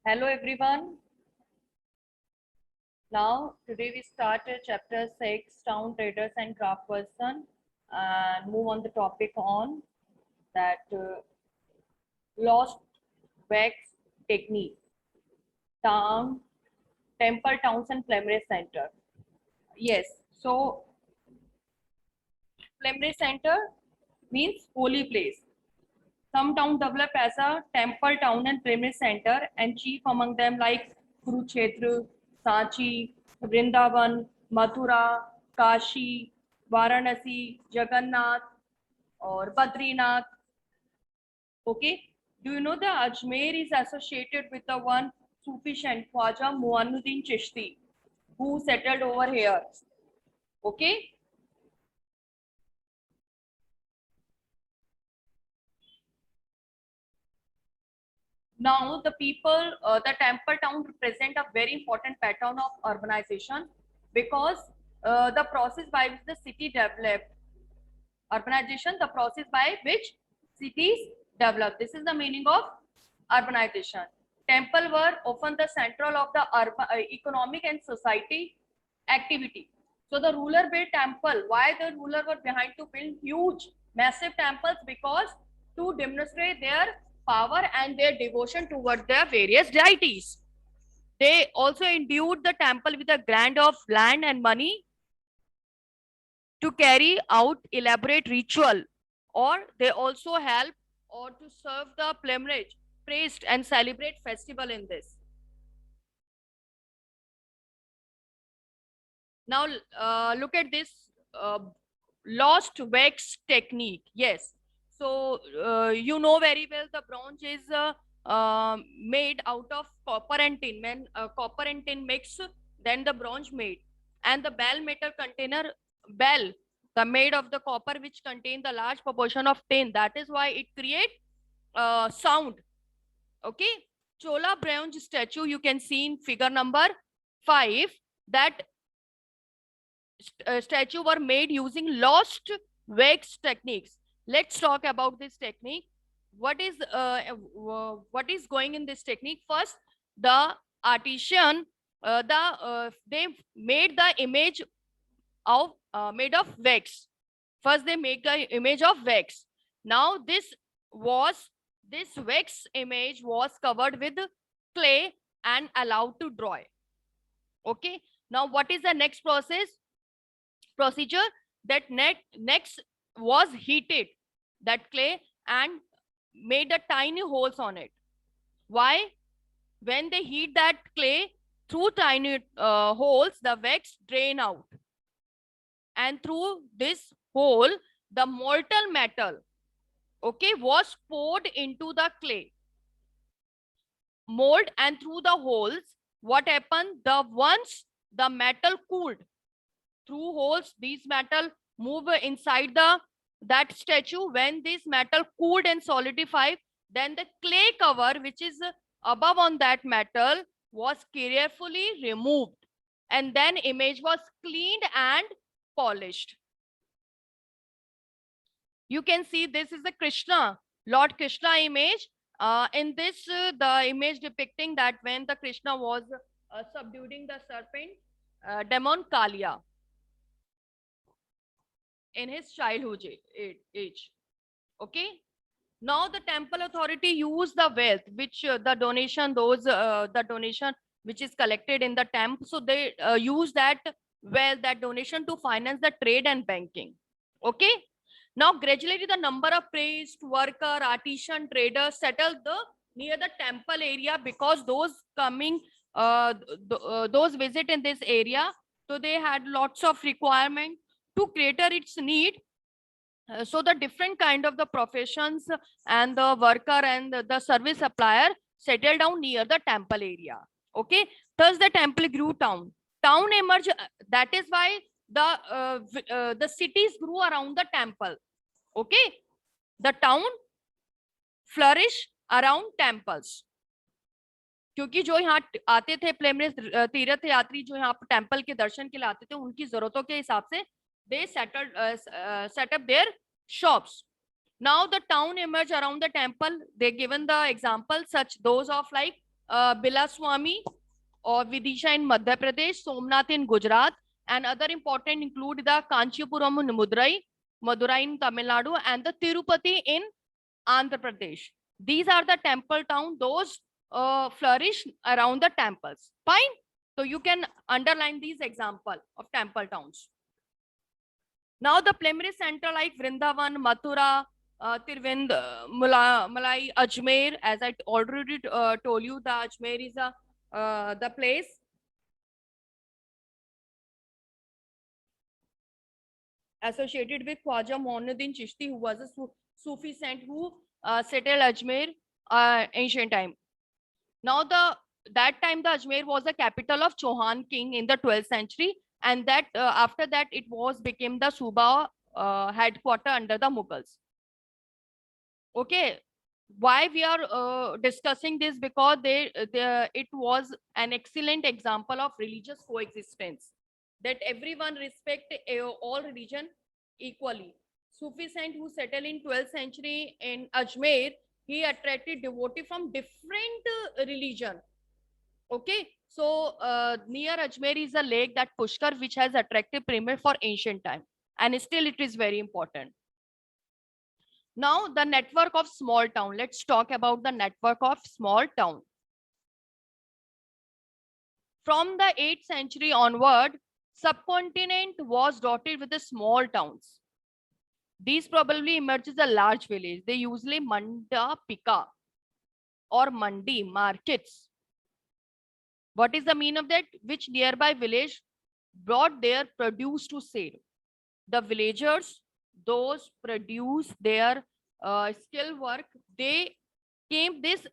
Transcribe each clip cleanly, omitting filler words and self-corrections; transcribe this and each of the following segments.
Hello everyone. Now today we start chapter 6, town traders and craft person, and move on the topic on that lost wax technique, town, temple towns and Plemre center. Yes, so Plemre center means holy place. Some towns develop as a temple town and Plemre center, and chief among them like Kurukshetra, Sanchi, Vrindavan, Mathura, Kashi, Varanasi, Jagannath, or Badrinath. Okay, do you know the Ajmer is associated with the one Sufi saint Khwaja Muanuddin Chishti, who settled over here. Okay. Now, the people, the temple town represent a very important pattern of urbanization because the process by which the city developed, urbanization, the process by which cities develop. This is the meaning of urbanization. Temple were often the central of the economic and society activity. So the ruler built temple. Why the ruler were behind to build huge, massive temples? Because to demonstrate their power and their devotion towards their various deities. They also endued the temple with a grant of land and money to carry out elaborate ritual, or they also help or to serve the pilgrimage, praised and celebrate festival in this. Now look at this lost wax technique. Yes, so you know very well the bronze is made out of copper and tin. When copper and tin mix, then the bronze made. And the bell metal container, bell, the made of the copper which contain the large proportion of tin. That is why it create sound. Okay, Chola bronze statue you can see in figure number 5. That statue were made using lost wax techniques. Let's talk about this technique. What is going in this technique? First, the artisan they made the image of made of wax. First, they make the image of wax. Now, this wax image was covered with clay and allowed to dry. Okay. Now, what is the next procedure? That next was heated that clay and made a tiny holes on it. Why? When they heat that clay, through tiny holes, the wax drain out, and through this hole, the molten metal, okay, was poured into the clay mold, and through the holes, what happened? Once the metal cooled, through holes, these metal move inside that statue. When this metal cooled and solidified, then the clay cover which is above on that metal was carefully removed, and then image was cleaned and polished. You can see this is the Krishna, Lord Krishna image. In this, the image depicting that when the Krishna was subduing the serpent, demon Kalia, in his childhood age. Okay. Now the temple authority use the wealth which the donation which is collected in the temple. So they use that wealth, that donation, to finance the trade and banking. Okay. Now gradually the number of priests, worker, artisan, traders settled near the temple area, because those coming those visit in this area, so they had lots of requirement to cater its need. So the different kind of the professions and the worker and the service supplier settled down near the temple area. Okay, thus the temple grew town. Town emerged. That is why the cities grew around the temple. Okay, the town flourish around temples. क्योंकि जो यहाँ आते थे प्लेमरेस तीर्थ यात्री, जो यहाँ temple के दर्शन के लिए आते थे, उनकी जरूरतों के हिसाब से they set up their shops. Now the town emerged around the temple. They given the example such those of like Bilaswamy or Vidisha in Madhya Pradesh, Somnath in Gujarat, and other important include the Kanchipuram in Madurai in Tamil Nadu, and the Tirupati in Andhra Pradesh. These are the temple towns, those flourish around the temples. Fine. So you can underline these example of temple towns. Now the primary center like Vrindavan, Mathura, Tirvind, Malai, Ajmer, as I already told you, the Ajmer is the place. Associated with Khwaja Moinuddin Chishti, who was a Sufi saint who settled Ajmer ancient time. Now that time the Ajmer was the capital of Chauhan king in the 12th century, and that after that it was became the Suba headquarter under the Mughals. Okay, why we are discussing this? Because it was an excellent example of religious coexistence, that everyone respect all religion equally. Sufi saint who settled in 12th century in Ajmer, he attracted devotee from different religion. Okay, so near Ajmer is a lake, that Pushkar, which has attracted premier for ancient time, and still it is very important. Now the network of small town. Let's talk about the network of small town. From the 8th century onward, subcontinent was dotted with the small towns. These probably emerges a large village. They usually manda pika or mandi markets. What is the mean of that? Which nearby village brought their produce to sale. The villagers, those produce their skill work, they came this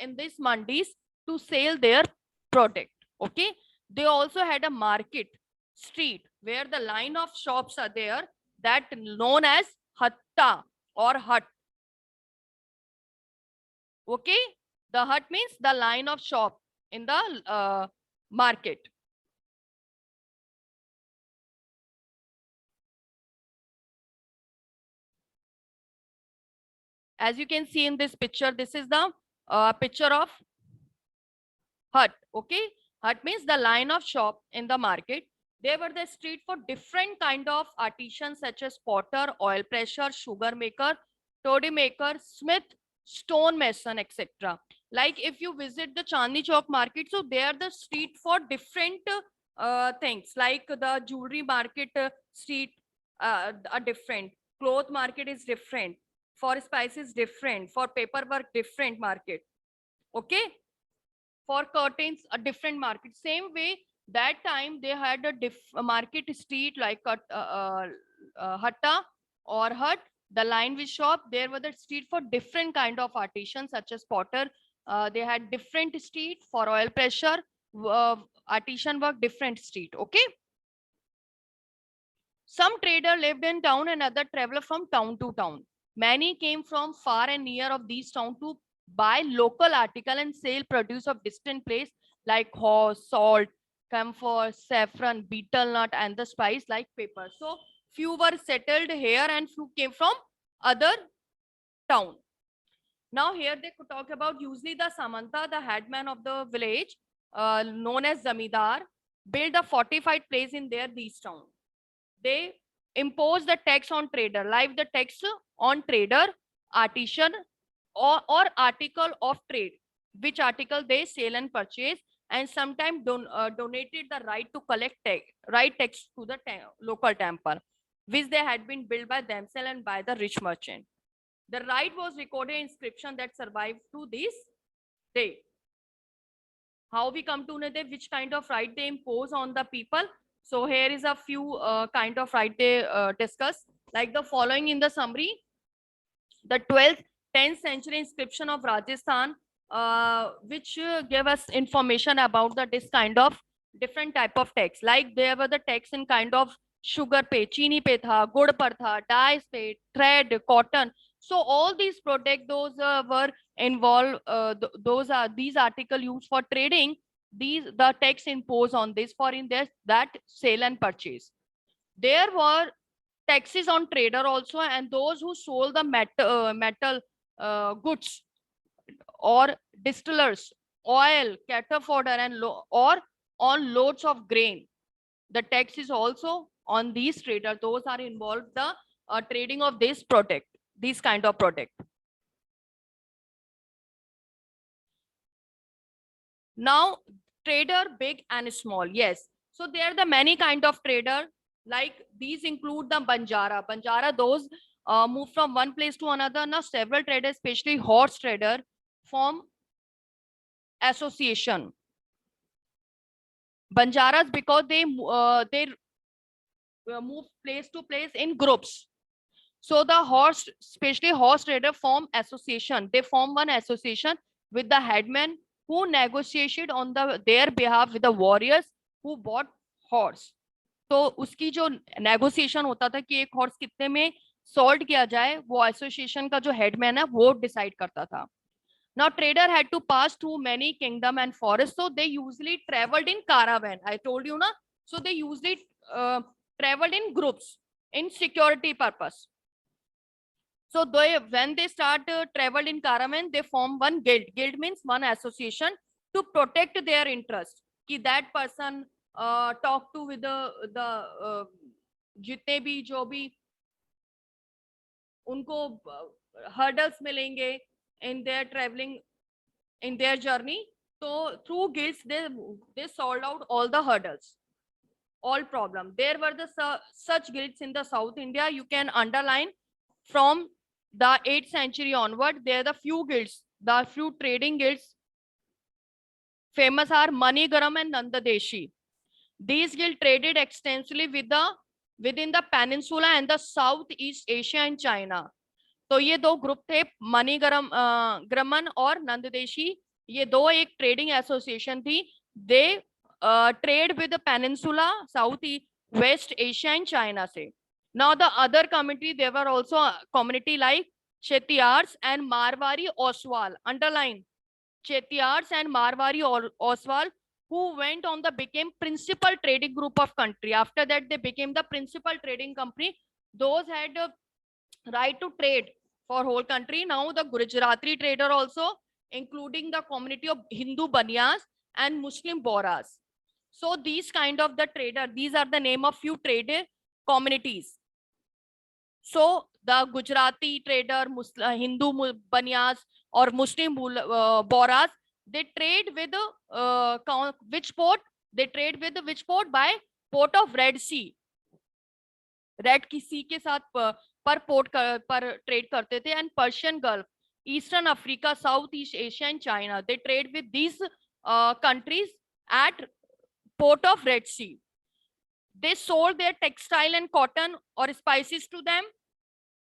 in this mandis to sell their product. Okay, they also had a market street where the line of shops are there, that known as hatta or hut. Okay, the hut means the line of shop in the market. As you can see in this picture, this is the picture of hut. Okay, hut means the line of shop in the market. There were the street for different kind of artisans such as potter, oil pressure, sugar maker, toddy maker, smith, stone mason, etc. Like if you visit the Chandni Chowk market, so they are the street for different things. Like the jewelry market street are different. Cloth market is different. For spices different. For paperwork different market. Okay. For curtains a different market. Same way that time they had a market street like hatta or hut, the line with shop. There were the street for different kind of artisans such as potter. They had different street for oil pressure, artisan work, different street. Okay, some trader lived in town and other traveler from town to town. Many came from far and near of these towns to buy local article and sell produce of distant place like horse, salt, camphor, saffron, betel nut, and the spice like pepper. So few were settled here and few came from other town. Now here they could talk about usually the Samanta, the headman of the village, known as Zamidar, built a fortified place in their these town. They impose the tax on trader, like the tax on trader, artisan, or article of trade, which article they sell and purchase, and sometimes donated the right to collect tax to the local temple, which they had been built by themselves and by the rich merchant. The right was recorded inscription that survived to this day. How we come to know that which kind of right they impose on the people? So here is a few kind of right they discuss, like the following in the summary. The 12th, 10th century inscription of Rajasthan, which gave us information about this kind of different type of text. Like there were the text in kind of sugar pe, chini pe tha, gud par tha, dyes pe, thread, cotton. So all these products, those were involved. These articles used for trading. The tax imposed on this for in this that sale and purchase. There were taxes on trader also, and those who sold the metal goods or distillers oil, cattle fodder, and or on loads of grain. The tax is also on these traders. Those are involved the trading of this product, this kind of product. Now, trader big and small. Yes. So there are the many kind of trader. Like these include the Banjara. Banjara, those move from one place to another. Now several traders, especially horse trader, form association. Banjaras because they move place to place in groups. So the horse, especially horse trader, form association. They form one association with the headman who negotiated on their behalf with the warriors who bought horse. तो उसकी जो negotiation होता था कि एक horse कितने में sold किया जाए, वो एसोसिएशन का जो हेडमैन है वो डिसाइड करता था. Now trader had to pass through many kingdom and forests, so they usually traveled in caravan. I told you na. So they usually traveled in groups in security purpose. So when they start traveled in caravan, they form one guild. Guild means one association to protect their interest. कि that person talk to with the जितने भी जो भी उनको hurdles मिलेंगे in their traveling, in their journey. So through guilds, they solved out all the hurdles, all problem. There were such guilds in the South India. You can underline from the 8th century onward. There are the few guilds, the few trading guilds. Famous are Manigaram and Nandadeshi. These guilds traded extensively within the peninsula and the Southeast Asia and China. तो ये दो group थे, ग्रमन और नंददेशी. ये दो एक trading association थी. They trade with peninsula, south west Asia and China से. Now the other community, there were also community like Chettiars and Marwari Oswal. Underline Chettiars and Marwari or Oswal, who went on the became principal trading group of country. After that, they became the principal trading company. Those had right to trade for whole country. Now the Gujarati trader also, including the community of Hindu Banyas and Muslim Boras. So these kind of the trader, these are the name of few trader communities. So the Gujarati trader, Hindu Banyas or Muslim Boras, they trade with which port? They trade with which port? By port of Red Sea. Red की सी के साथ पर port पर trade करते थे. And Persian Gulf, eastern Africa, South East Asia and China, they trade with these countries at port of Red Sea. They sold their textile and cotton or spices to them,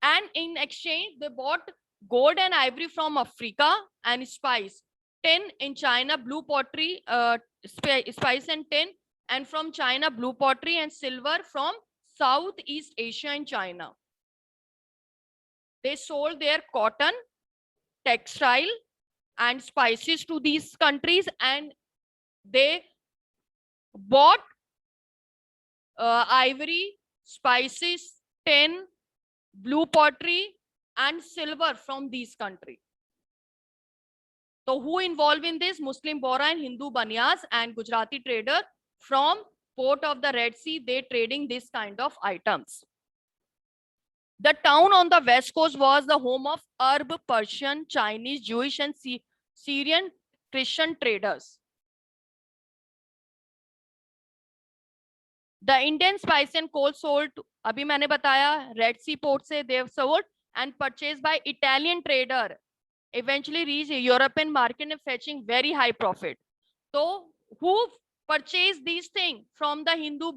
and in exchange they bought gold and ivory from Africa and spice, tin in China, blue pottery, spice and tin, and from China blue pottery, and silver from Southeast Asia and China. They sold their cotton, textile and spices to these countries, and they bought ivory, spices, tin, blue pottery and silver from these countries. So who involved in this? Muslim Bora and Hindu Banyas and Gujarati trader from port of the Red Sea. They trading this kind of items. The town on the west coast was the home of Arab, Persian, Chinese, Jewish and Syrian Christian traders. The Indian spice and coal sold, अभी मैंने बताया, Red Sea port से they sold and purchased by Italian trader, eventually reached European market and fetching very high profit. So who purchased these things from the Hindu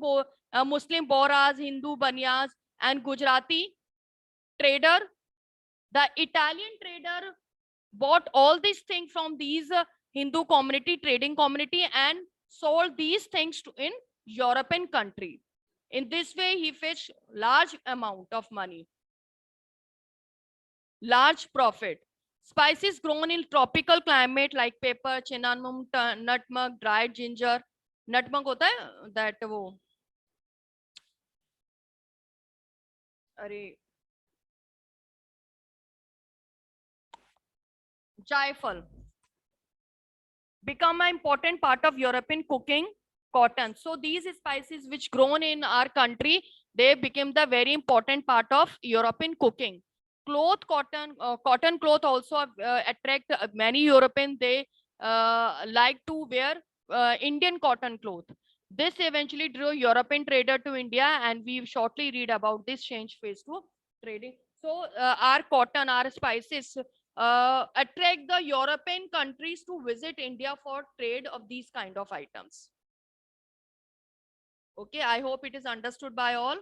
Muslim Boras, Hindu Banyas and Gujarati trader? The Italian trader bought all these things from these Hindu community, trading community, and sold these things in European country. In this way, he fetched large amount of money, large profit. Spices grown in tropical climate like pepper, cinnamon, nutmeg, dried ginger. Nutmeg होता है that वो, अरे जायफल. become an important part of European cooking. Cotton. So these spices which grown in our country, they became the very important part of European cooking. Cloth, cotton cloth also attract many European. They like to wear Indian cotton cloth. This eventually drew European trader to India, and we shortly read about this change phase to trading. So our cotton, our spices attract the European countries to visit India for trade of these kind of items. Okay, I hope it is understood by all.